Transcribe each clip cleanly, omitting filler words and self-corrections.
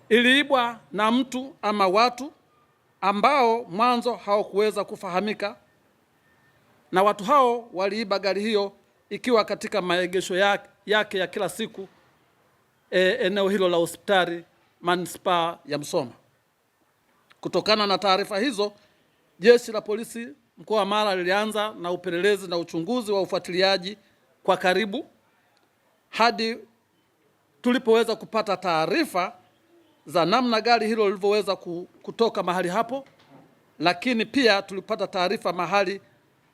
iliibwa na mtu ama watu ambao mwanzo hawakuweza kufahamika, na watu hao waliiba gari hiyo ikiwa katika maegesho yake ya kila siku eneo hilo la hospitali manispaa ya Musoma. Kutokana na taarifa hizo, Jeshi la Polisi mkoa wa Mara lilianza na upelelezi na uchunguzi wa ufuatiliaji kwa karibu hadi tulipoweza kupata taarifa za namna gari hilo lilivyoweza kutoka mahali hapo, lakini pia tulipata taarifa mahali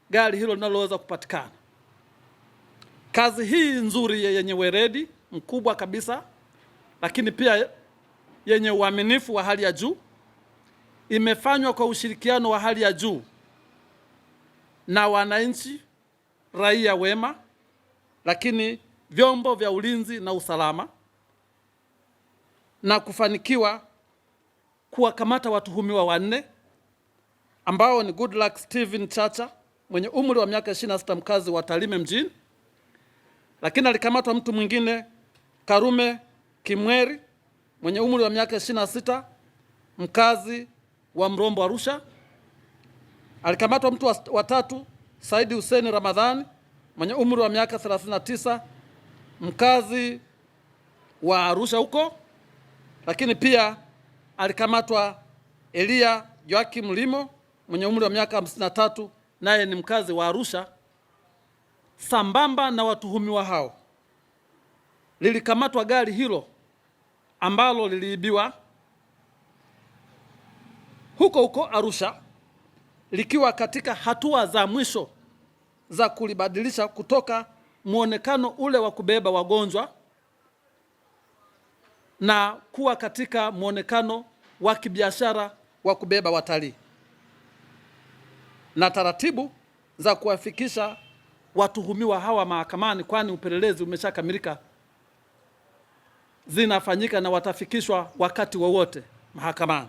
gari hilo linaloweza kupatikana. Kazi hii nzuri yenye weledi mkubwa kabisa, lakini pia yenye uaminifu wa hali ya juu, imefanywa kwa ushirikiano wa hali ya juu na wananchi, raia wema, lakini vyombo vya ulinzi na usalama, na kufanikiwa kuwakamata watuhumiwa 4 ambao ni Goodluck Steven Chacha mwenye umri wa miaka 26, mkazi wa Tarime mjini. Lakini alikamatwa mtu mwingine Karume Kimweri mwenye umri wa miaka 26, mkazi wa Mrombo Arusha. Alikamatwa mtu wa 3 Saidi Hussein Ramadhani mwenye umri wa miaka 39, mkazi wa Arusha huko. Lakini pia alikamatwa Elia Joakim Limo mwenye umri wa miaka 53, naye ni mkazi wa Arusha. Sambamba na watuhumiwa hao, lilikamatwa gari hilo ambalo liliibiwa huko Arusha, likiwa katika hatua za mwisho za kulibadilisha kutoka muonekano ule wa kubeba wagonjwa na kuwa katika muonekano wa kibiashara wa kubeba watalii, na taratibu za kuwafikisha watuhumiwa hawa mahakamani, kwani upelelezi umeshakamilika, zinafanyika na watafikishwa wakati wowote mahakamani.